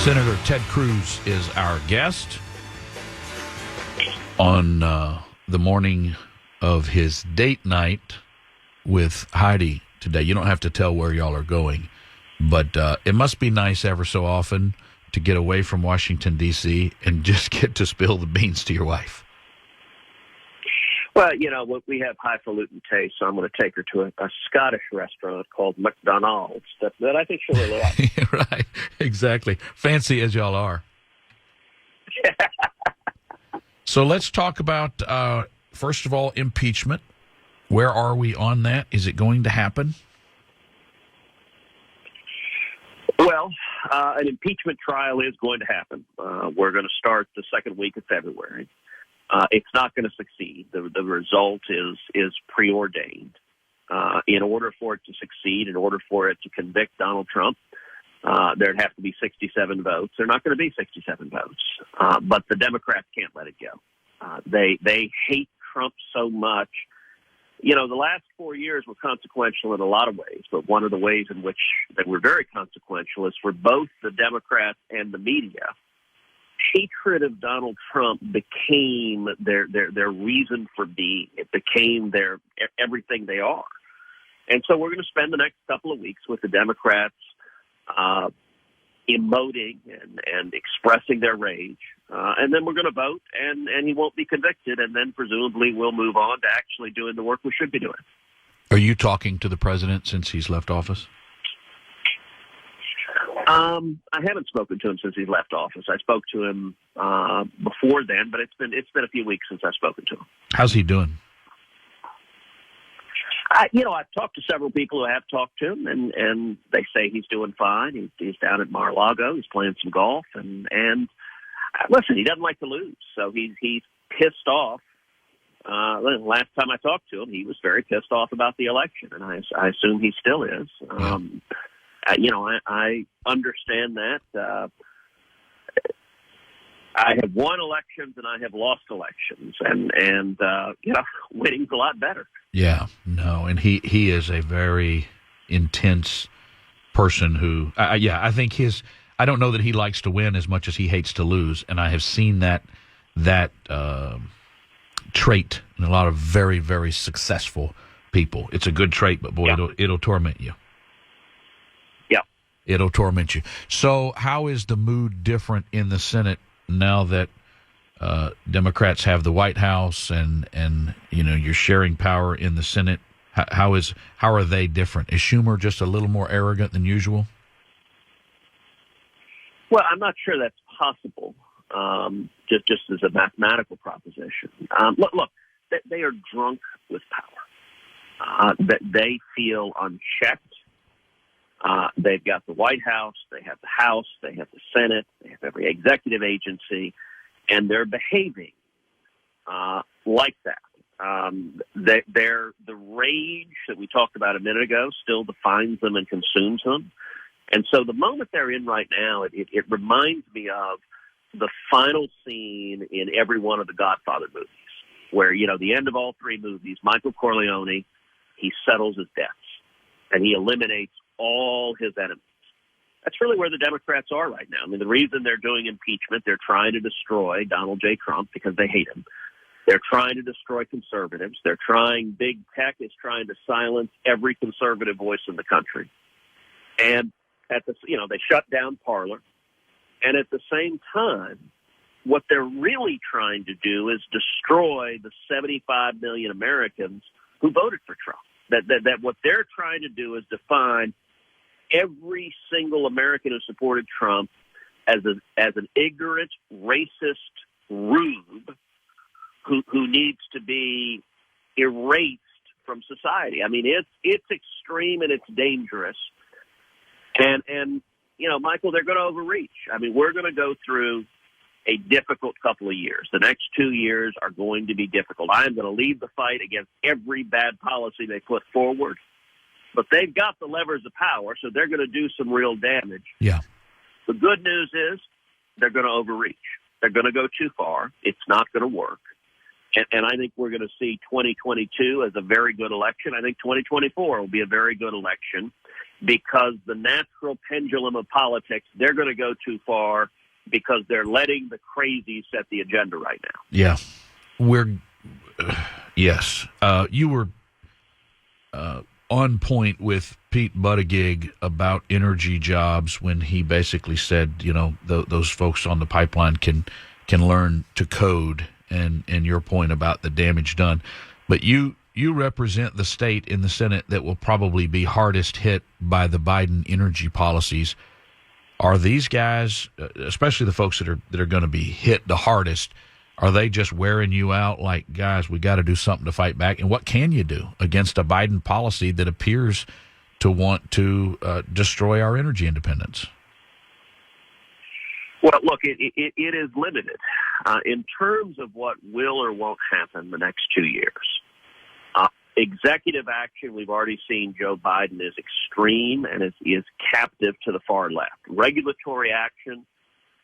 Senator Ted Cruz is our guest on the morning of his date night with Heidi today. You don't have to tell where y'all are going, but it must be nice ever so often to get away from Washington, D.C. and just get to spill the beans to your wife. Well, you know, we have highfalutin taste, so I'm going to take her to a Scottish restaurant called McDonald's that I think she'll really like. Right, exactly. Fancy as y'all are. So let's talk about, first of all, impeachment. Where are we on that? Is it going to happen? Well, an impeachment trial is going to happen. We're going to start the second week of February. It's not going to succeed. The result is preordained. In order for it to succeed, in order for it to convict Donald Trump, there'd have to be 67 votes. There are not going to be 67 votes, but the Democrats can't let it go. They hate Trump so much. You know, the last 4 years were consequential in a lot of ways, but one of the ways in which they were very consequential is for both the Democrats and the media. Hatred of Donald Trump became their reason for being. It became their everything they are. And so we're going to spend the next couple of weeks with the Democrats emoting and expressing their rage. And then we're going to vote, and he won't be convicted, and then presumably we'll move on to actually doing the work we should be doing. Are you talking to the president since he's left office? I haven't spoken to him since he left office. I spoke to him before then, but it's been a few weeks since I've spoken to him. How's he doing? I've talked to several people who have talked to him, and they say he's doing fine. He's down at Mar-a-Lago. He's playing some golf, and listen, he doesn't like to lose, so he's pissed off. Last time I talked to him, he was very pissed off about the election, and I assume he still is. Yeah. I understand that. I have won elections and I have lost elections, and winning's a lot better. Yeah, no, and he is a very intense person who, I think I don't know that he likes to win as much as he hates to lose, and I have seen that trait in a lot of very, very successful people. It's a good trait, but boy, yeah. It'll torment you. Yeah. It'll torment you. So how is the mood different in the Senate now that Democrats have the White House and you're sharing power in the Senate? How are they different? Is Schumer just a little more arrogant than usual? Well, I'm not sure that's possible. Just as a mathematical proposition. Look, they are drunk with power. That they feel unchecked. They've got the White House, they have the House, they have the Senate, they have every executive agency, and they're behaving like that. The rage that we talked about a minute ago still defines them and consumes them. And so the moment they're in right now, it reminds me of the final scene in every one of the Godfather movies, where, the end of all three movies, Michael Corleone, he settles his debts, and he eliminates all his enemies. That's really where the Democrats are right now. I mean, the reason they're doing impeachment, they're trying to destroy Donald J. Trump because they hate him. They're trying to destroy conservatives. Big tech is trying to silence every conservative voice in the country. And they shut down Parler. And at the same time, what they're really trying to do is destroy the 75 million Americans who voted for Trump. That what they're trying to do is define every single American who supported Trump as an ignorant, racist rube who needs to be erased from society. I mean, it's extreme and it's dangerous. And Michael, they're going to overreach. I mean, we're going to go through a difficult couple of years. The next 2 years are going to be difficult. I am going to lead the fight against every bad policy they put forward. But they've got the levers of power, so they're going to do some real damage. Yeah. The good news is they're going to overreach. They're going to go too far. It's not going to work. And I think we're going to see 2022 as a very good election. I think 2024 will be a very good election. because the natural pendulum of politics, they're going to go too far because they're letting the crazies set the agenda right now. Yeah. Yes. You were on point with Pete Buttigieg about energy jobs when he basically said, those folks on the pipeline can learn to code, and your point about the damage done. But you represent the state in the Senate that will probably be hardest hit by the Biden energy policies. Are these guys, especially the folks that are going to be hit the hardest, are they just wearing you out like, guys, we got to do something to fight back? And what can you do against a Biden policy that appears to want to destroy our energy independence? Well, look, it is limited. In terms of what will or won't happen the next 2 years, executive action, we've already seen Joe Biden is extreme and is captive to the far left. Regulatory action,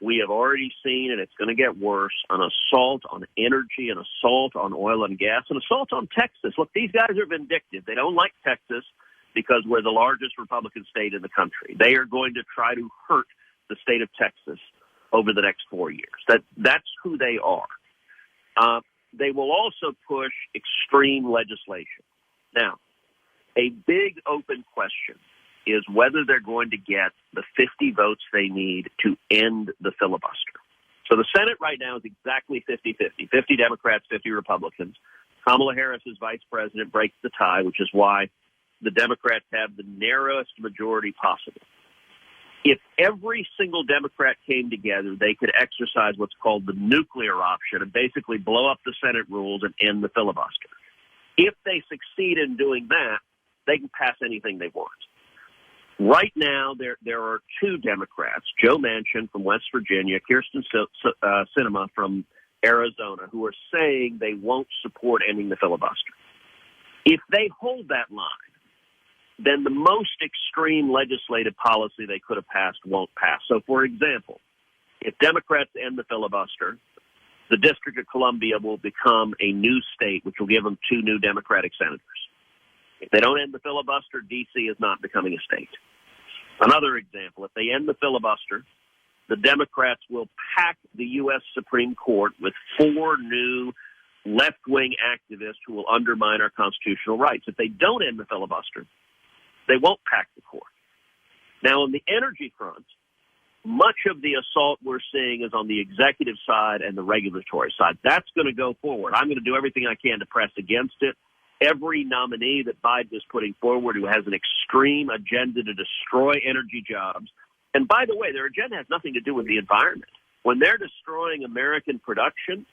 we have already seen, and it's going to get worse, an assault on energy, an assault on oil and gas, an assault on Texas. Look, these guys are vindictive. They don't like Texas because we're the largest Republican state in the country. They are going to try to hurt the state of Texas over the next 4 years. That's who they are. They will also push extreme legislation. Now, a big open question is whether they're going to get the 50 votes they need to end the filibuster. So the Senate right now is exactly 50-50, 50 Democrats, 50 Republicans. Kamala Harris as vice president breaks the tie, which is why the Democrats have the narrowest majority possible. If every single Democrat came together, they could exercise what's called the nuclear option and basically blow up the Senate rules and end the filibuster. If they succeed in doing that, they can pass anything they want. Right now, there are two Democrats, Joe Manchin from West Virginia, Kirsten Sinema from Arizona, who are saying they won't support ending the filibuster. If they hold that line, then the most extreme legislative policy they could have passed won't pass. So, for example, if Democrats end the filibuster, the District of Columbia will become a new state, which will give them 2 new Democratic senators. If they don't end the filibuster, D.C. is not becoming a state. Another example, if they end the filibuster, the Democrats will pack the U.S. Supreme Court with 4 new left-wing activists who will undermine our constitutional rights. If they don't end the filibuster, they won't pack the court. Now, on the energy front, much of the assault we're seeing is on the executive side and the regulatory side. That's going to go forward. I'm going to do everything I can to press against it. Every nominee that Biden is putting forward who has an extreme agenda to destroy energy jobs. And by the way, their agenda has nothing to do with the environment. When they're destroying American production,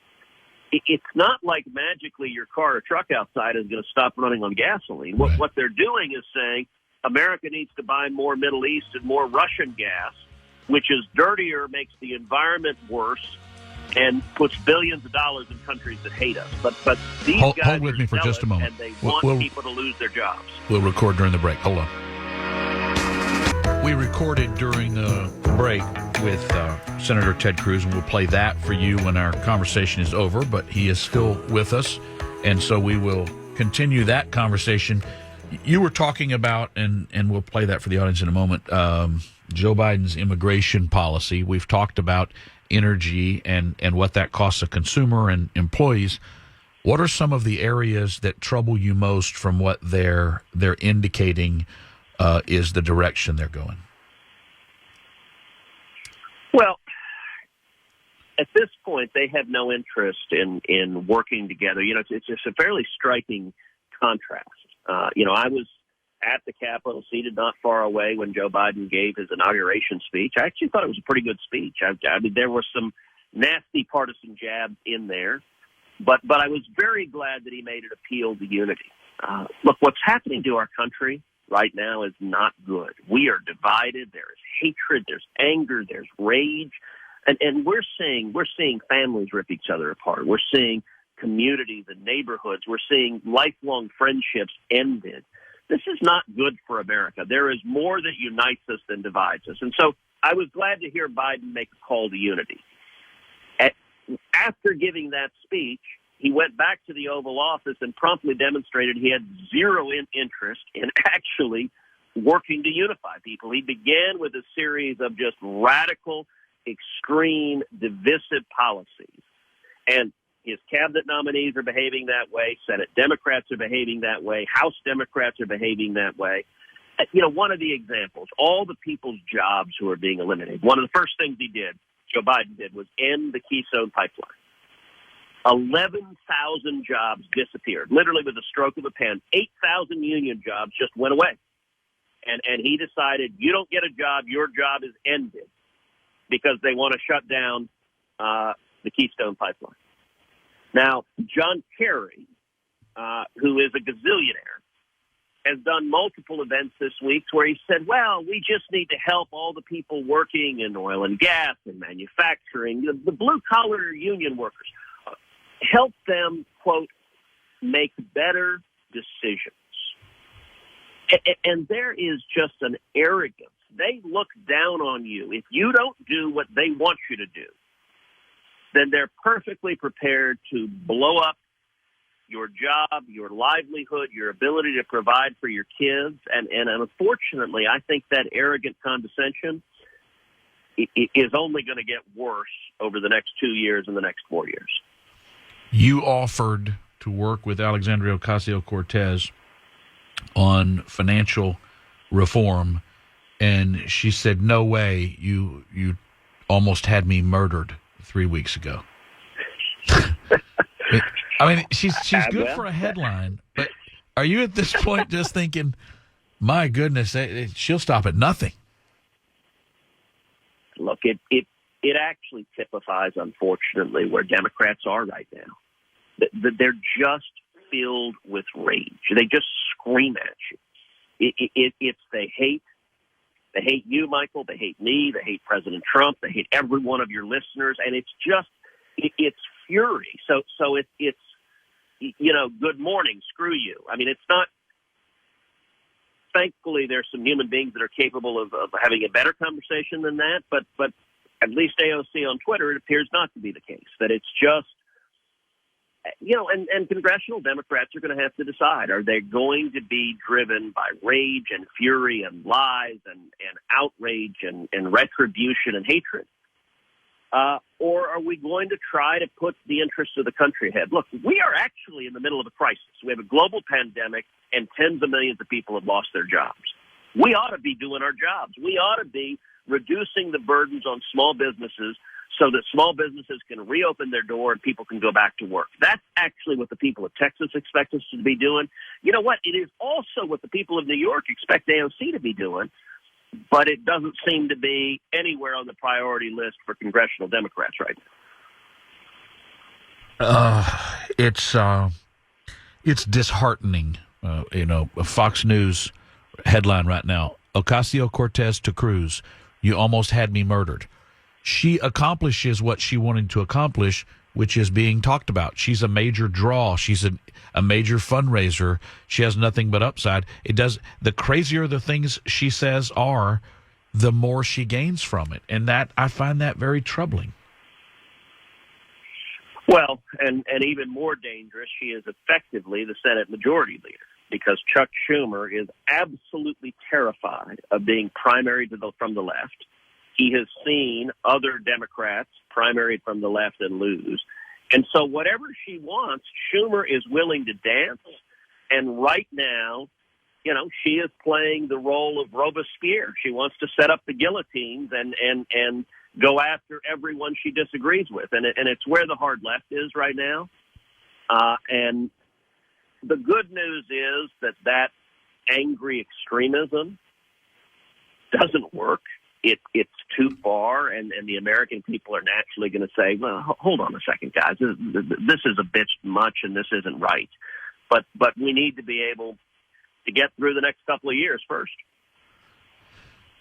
it's not like magically your car or truck outside is going to stop running on gasoline. What they're doing is saying America needs to buy more Middle East and more Russian gas, which is dirtier, makes the environment worse, and puts billions of dollars in countries that hate us. But these guys hold with me for just a moment. And they want people to lose their jobs. We'll record during the break. Hold on. We recorded during the break with Senator Ted Cruz, and we'll play that for you when our conversation is over, but he is still with us, and so we will continue that conversation. You were talking about, and we'll play that for the audience in a moment, Joe Biden's immigration policy. We've talked about energy and what that costs a consumer and employees. What are some of the areas that trouble you most from what they're indicating is the direction they're going? Well, at this point, they have no interest in working together. It's just a fairly striking contrast. I was at the Capitol, seated not far away when Joe Biden gave his inauguration speech. I actually thought it was a pretty good speech. I mean, there were some nasty partisan jabs in there, but I was very glad that he made an appeal to unity. Look, what's happening to our country right now is not good. We are divided. There is hatred. There's anger. There's rage. And we're seeing families rip each other apart. We're seeing communities and neighborhoods. We're seeing lifelong friendships ended. This is not good for America. There is more that unites us than divides us. And so I was glad to hear Biden make a call to unity. After giving that speech, he went back to the Oval Office and promptly demonstrated he had zero interest in actually working to unify people. He began with a series of just radical, extreme, divisive policies. And his cabinet nominees are behaving that way. Senate Democrats are behaving that way. House Democrats are behaving that way. One of the examples, all the people's jobs who are being eliminated. One of the first things Joe Biden did, was end the Keystone Pipeline. 11,000 jobs disappeared, literally with a stroke of a pen. 8,000 union jobs just went away. And he decided, you don't get a job, your job is ended, because they want to shut down the Keystone Pipeline. Now, John Kerry, who is a gazillionaire, has done multiple events this week where he said, well, we just need to help all the people working in oil and gas and manufacturing, the blue-collar union workers, help them, quote, make better decisions. And there is just an arrogance. They look down on you. If you don't do what they want you to do, then they're perfectly prepared to blow up your job, your livelihood, your ability to provide for your kids. And unfortunately, I think that arrogant condescension is only going to get worse over the next 2 years and the next 4 years. You offered to work with Alexandria Ocasio-Cortez on financial reform, and she said, no way, you almost had me murdered 3 weeks ago. I mean, she's good for a headline, but are you at this point just thinking, my goodness, she'll stop at nothing? Look, it actually typifies, unfortunately, where Democrats are right now. They're just filled with rage. They just scream at you. It's they hate you, Michael. They hate me. They hate President Trump. They hate every one of your listeners, and it's just it's fury. So it's good morning, screw you. I mean, it's not. Thankfully, there's some human beings that are capable of having a better conversation than that. But at least AOC on Twitter, it appears not to be the case. That it's just. And congressional Democrats are going to have to decide, are they going to be driven by rage and fury and lies and outrage and retribution and hatred? Or are we going to try to put the interests of the country ahead? Look, we are actually in the middle of a crisis. We have a global pandemic and tens of millions of people have lost their jobs. We ought to be doing our jobs. We ought to be reducing the burdens on small businesses so that small businesses can reopen their door and people can go back to work. That's actually what the people of Texas expect us to be doing. You know what? It is also what the people of New York expect AOC to be doing, but it doesn't seem to be anywhere on the priority list for congressional Democrats right now. It's disheartening. A Fox News headline right now, Ocasio-Cortez to Cruz, you almost had me murdered. She accomplishes what she wanted to accomplish, which is being talked about. She's a major draw. She's a major fundraiser. She has nothing but upside. The crazier the things she says are, the more she gains from it. And that I find that very troubling. Well, and even more dangerous, she is effectively the Senate Majority Leader, because Chuck Schumer is absolutely terrified of being primaried from the left. He has seen other Democrats primaried from the left and lose. And so whatever she wants, Schumer is willing to dance. And right now, she is playing the role of Robespierre. She wants to set up the guillotines and go after everyone she disagrees with. And it's where the hard left is right now. And the good news is that angry extremism doesn't work. It's too far, and the American people are naturally going to say, well, hold on a second, guys. This is a bit much, and this isn't right. But we need to be able to get through the next couple of years first.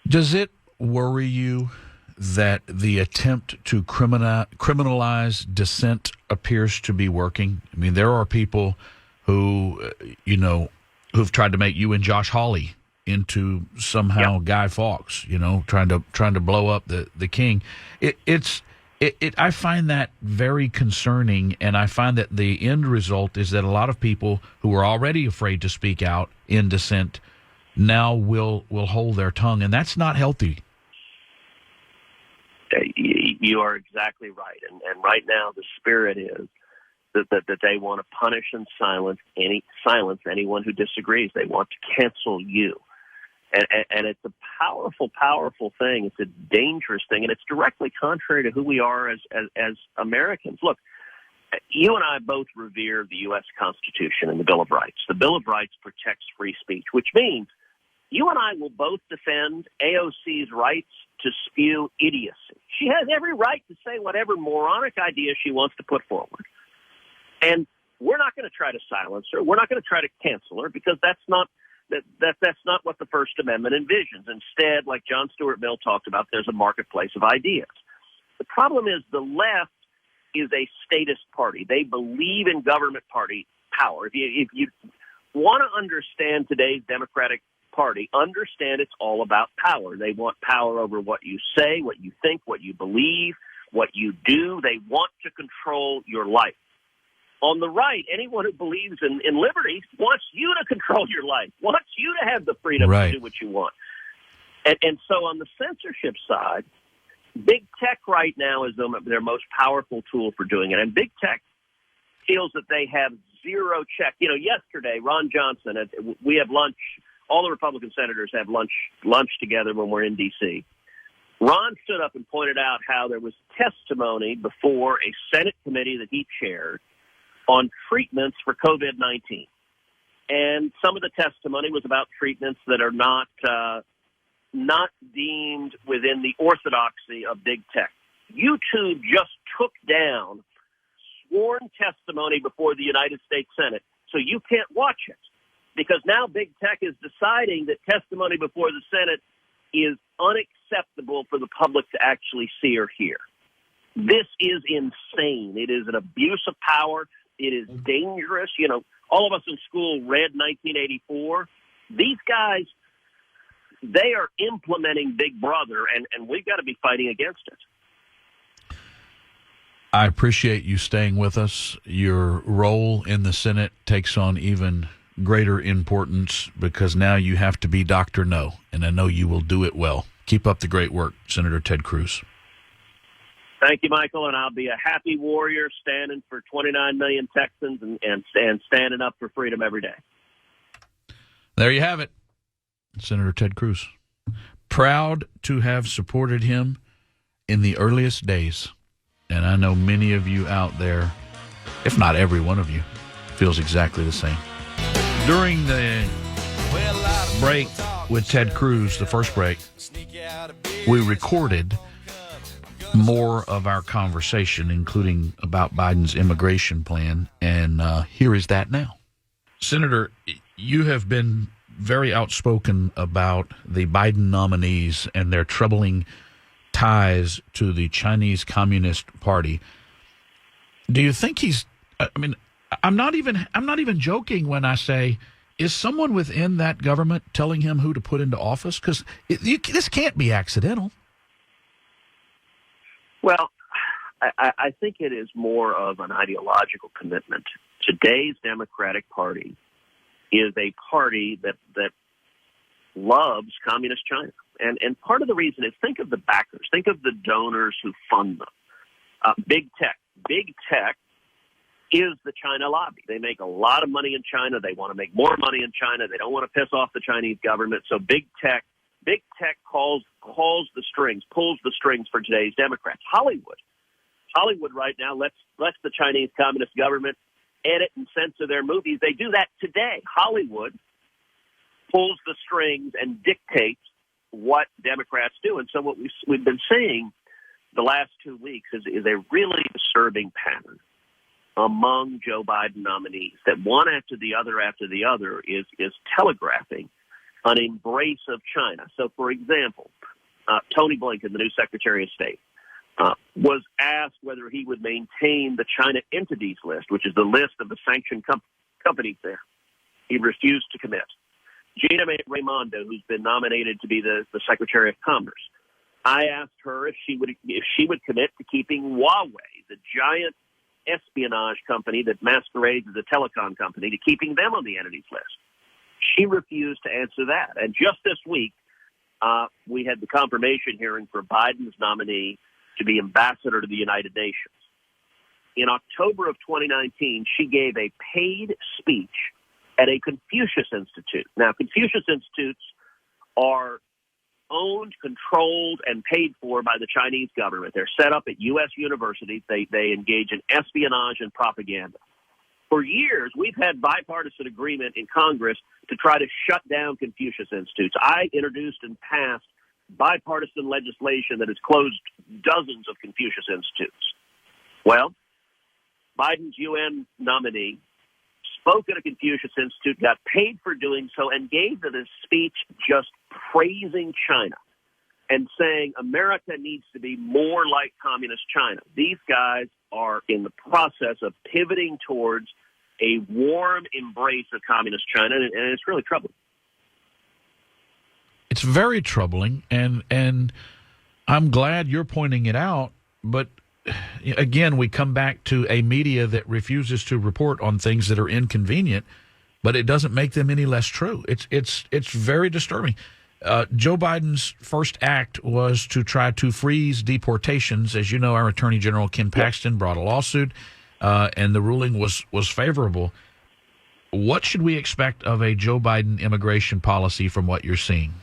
Does it worry you that the attempt to criminalize dissent appears to be working? I mean, there are people who, who've tried to make you and Josh Hawley into somehow Guy Fawkes, trying to blow up the king. I find that very concerning, and I find that the end result is that a lot of people who are already afraid to speak out in dissent now will hold their tongue, and that's not healthy. You are exactly right, and right now the spirit is that they want to punish and silence anyone who disagrees. They want to cancel you. And it's a powerful, powerful thing. It's a dangerous thing, and it's directly contrary to who we are as Americans. Look, you and I both revere the U.S. Constitution and the Bill of Rights. The Bill of Rights protects free speech, which means you and I will both defend AOC's rights to spew idiocy. She has every right to say whatever moronic idea she wants to put forward. And we're not going to try to silence her. We're not going to try to cancel her, because that's not what the First Amendment envisions. Instead, like John Stuart Mill talked about, there's a marketplace of ideas. The problem is the left is a statist party. They believe in government party power. If you want to understand today's Democratic Party, understand it's all about power. They want power over what you say, what you think, what you believe, what you do. They want to control your life. On the right, anyone who believes in liberty wants you to control your life, wants you to have the freedom to do what you want. And so on the censorship side, big tech right now is their most powerful tool for doing it. And big tech feels that they have zero check. You know, yesterday, Ron Johnson, we have lunch. All the Republican senators have lunch together when we're in D.C. Ron stood up and pointed out how there was testimony before a Senate committee that he chaired on treatments for COVID-19. And some of the testimony was about treatments that are not deemed within the orthodoxy of big tech. YouTube just took down sworn testimony before the United States Senate, so you can't watch it, because now big tech is deciding that testimony before the Senate is unacceptable for the public to actually see or hear. This is insane. It is an abuse of power. It is dangerous. You know, all of us in school read 1984. These guys, they are implementing Big Brother, and we've got to be fighting against it. I appreciate you staying with us. Your role in the Senate takes on even greater importance, because now you have to be Dr. No, and I know you will do it well. Keep up the great work, Senator Ted Cruz. Thank you, Michael, and I'll be a happy warrior standing for 29 million Texans and standing up for freedom every day. There you have it, Senator Ted Cruz. Proud to have supported him in the earliest days, and I know many of you out there, if not every one of you, feels exactly the same. During the break with Ted Cruz, the first break, we recorded more of our conversation, including about Biden's immigration plan, and here is that now. Senator, you have been very outspoken about the Biden nominees and their troubling ties to the Chinese Communist Party. Do you think I'm not even joking when I say, is someone within that government telling him who to put into office? Because this can't be accidental. Well, I think it is more of an ideological commitment. Today's Democratic Party is a party that loves communist China. And part of the reason is, think of the backers, think of the donors who fund them. Big tech. Big tech is the China lobby. They make a lot of money in China. They want to make more money in China. They don't want to piss off the Chinese government. So big tech calls the strings, pulls the strings for today's Democrats. Hollywood right now lets the Chinese Communist government edit and censor their movies. They do that today. Hollywood pulls the strings and dictates what Democrats do. And so what we've been seeing the last 2 weeks is a really disturbing pattern among Joe Biden nominees, that one after the other is telegraphing an embrace of China. So, for example, Tony Blinken, the new Secretary of State, was asked whether he would maintain the China entities list, which is the list of the sanctioned companies there. He refused to commit. Gina Raimondo, who's been nominated to be the Secretary of Commerce, I asked her if she would commit to keeping Huawei, the giant espionage company that masquerades as a telecom company, to keeping them on the entities list. She refused to answer that. And just this week, we had the confirmation hearing for Biden's nominee to be ambassador to the United Nations. In October of 2019, she gave a paid speech at a Confucius Institute. Now, Confucius Institutes are owned, controlled, and paid for by the Chinese government. They're set up at U.S. universities. They engage in espionage and propaganda. For years, we've had bipartisan agreement in Congress to try to shut down Confucius Institutes. I introduced and passed bipartisan legislation that has closed dozens of Confucius Institutes. Well, Biden's UN nominee spoke at a Confucius Institute, got paid for doing so, and gave this speech just praising China and saying America needs to be more like communist China. These guys are in the process of pivoting towards a warm embrace of communist China, and it's really troubling. It's very troubling, and I'm glad you're pointing it out, but again, we come back to a media that refuses to report on things that are inconvenient, but it doesn't make them any less true. It's very disturbing. Joe Biden's first act was to try to freeze deportations. As you know, our Attorney General Ken Paxton brought a lawsuit, and the ruling was favorable. What should we expect of a Joe Biden immigration policy from what you're seeing?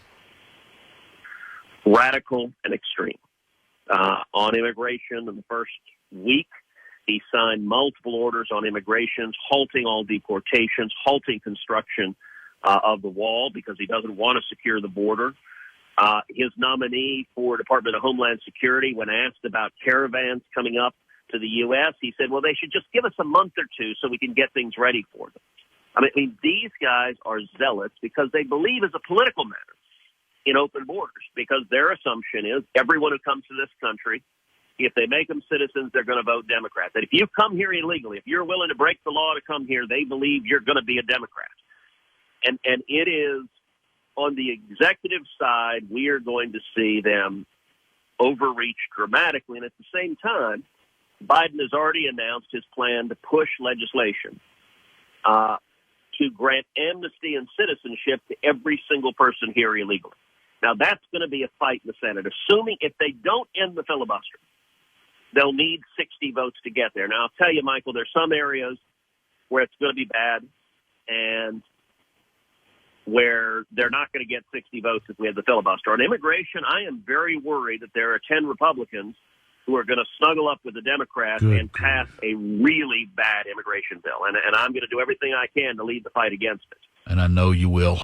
Radical and extreme. On immigration, in the first week, he signed multiple orders on immigrations, halting all deportations, halting construction of the wall because he doesn't want to secure the border. His nominee for Department of Homeland Security, when asked about caravans coming up to the U.S., he said, well, they should just give us a month or two so we can get things ready for them. I mean, these guys are zealots because they believe as a political matter in open borders, because their assumption is everyone who comes to this country, if they make them citizens, they're going to vote Democrat. That if you come here illegally, if you're willing to break the law to come here, they believe you're going to be a Democrat. And it is on the executive side, we are going to see them overreach dramatically. And at the same time, Biden has already announced his plan to push legislation to grant amnesty and citizenship to every single person here illegally. Now, that's going to be a fight in the Senate, assuming if they don't end the filibuster, they'll need 60 votes to get there. Now, I'll tell you, Michael, there's some areas where it's going to be bad and where they're not going to get 60 votes if we have the filibuster. On immigration, I am very worried that there are 10 Republicans who are going to snuggle up with the Democrats and pass a really bad immigration bill. And I'm going to do everything I can to lead the fight against it. And I know you will.